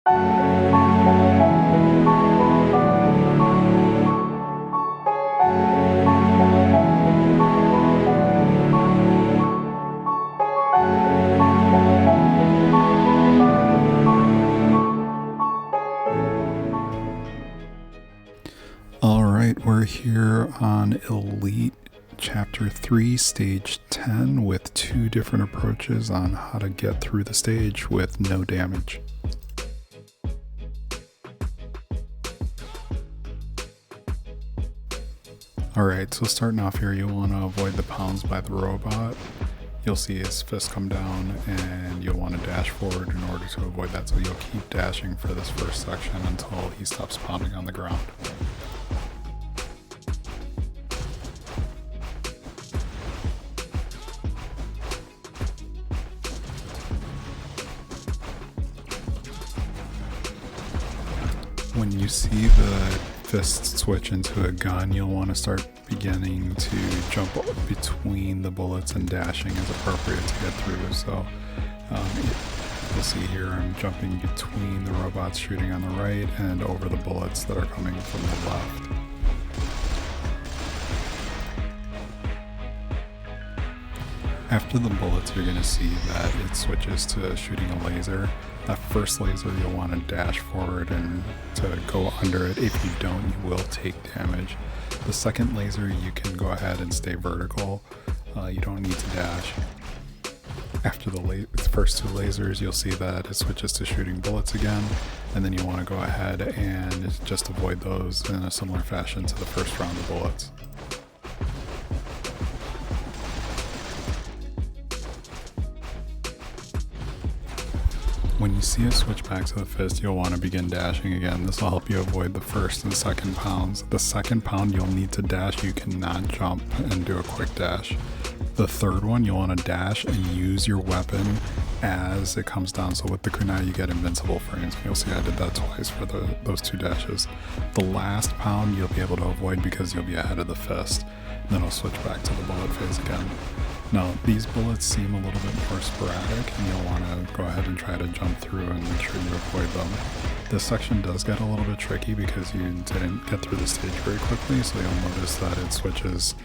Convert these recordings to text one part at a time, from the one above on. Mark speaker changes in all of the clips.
Speaker 1: Alright, we're here on Elite Chapter 3, Stage 10, with 2 different approaches on how to get through the stage with no damage. Alright, so starting off here, you'll want to avoid the pounds by the robot. You'll see his fist come down and you'll want to dash forward in order to avoid that, so you'll keep dashing for this first section until he stops pounding on the ground. When you see the fist switch into a gun, you'll want to start beginning to jump between the bullets, and dashing is appropriate to get through. So you'll see here I'm jumping between the robots shooting on the right and over the bullets that are coming from the left. After the bullets, you're going to see that it switches to shooting a laser. That first laser, you'll want to dash forward and to go under it. If you don't, you will take damage. The second laser, you can go ahead and stay vertical. You don't need to dash. After the first 2 lasers, you'll see that it switches to shooting bullets again, and then you want to go ahead and just avoid those in a similar fashion to the first round of bullets. When you see a switch back to the fist, you'll want to begin dashing again. This will help you avoid the first and second pounds. The second pound, you'll need to dash. You cannot jump and do a quick dash. The third one, you'll want to dash and use your weapon as it comes down. So with the kunai, you get invincible frames. You'll see I did that twice for those 2 dashes. The last pound, you'll be able to avoid because you'll be ahead of the fist. And then it'll switch back to the bullet phase again. Now, these bullets seem a little bit more sporadic, and you'll want to go ahead and try to jump through and make sure you avoid them. This section does get a little bit tricky because you didn't get through the stage very quickly, so you'll notice that it switches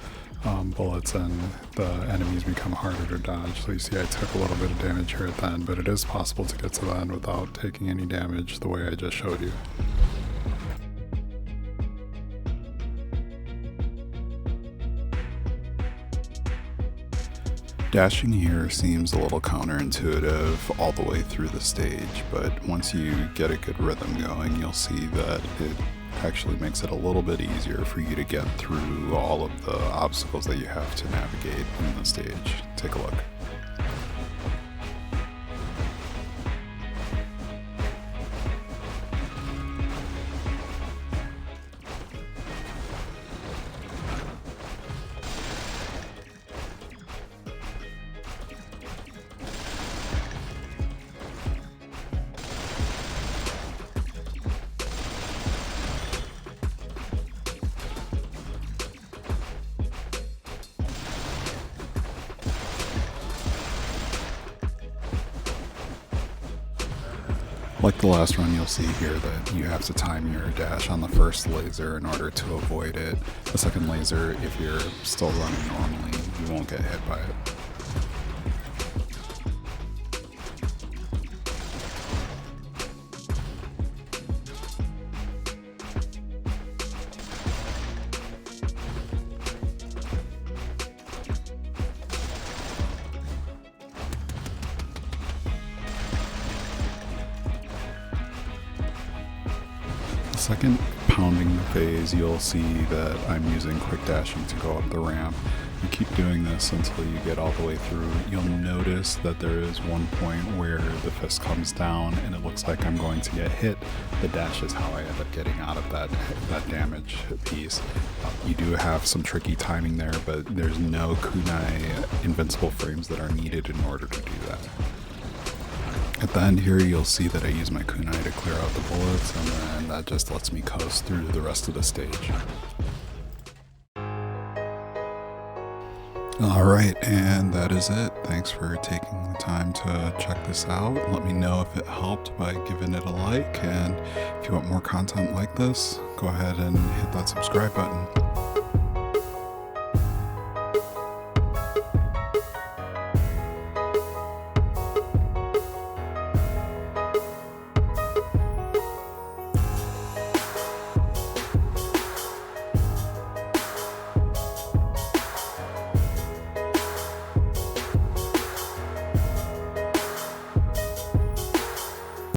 Speaker 1: bullets and the enemies become harder to dodge. So you see I took a little bit of damage here at the end, but it is possible to get to the end without taking any damage the way I just showed you. Dashing here seems a little counterintuitive all the way through the stage, but once you get a good rhythm going, you'll see that it actually makes it a little bit easier for you to get through all of the obstacles that you have to navigate in the stage. Take a look. Like the last run, you'll see here that you have to time your dash on the first laser in order to avoid it. The second laser, if you're still running normally, you won't get hit by it. The second pounding phase, you'll see that I'm using quick dashing to go up the ramp. You keep doing this until you get all the way through. You'll notice that there is one point where the fist comes down and it looks like I'm going to get hit. The dash is how I end up getting out of that damage piece. You do have some tricky timing there, but there's no kunai invincible frames that are needed in order to do that. At the end here, you'll see that I use my kunai to clear out the bullets, and then that just lets me coast through the rest of the stage. Alright, and that is it. Thanks for taking the time to check this out. Let me know if it helped by giving it a like, and if you want more content like this, go ahead and hit that subscribe button.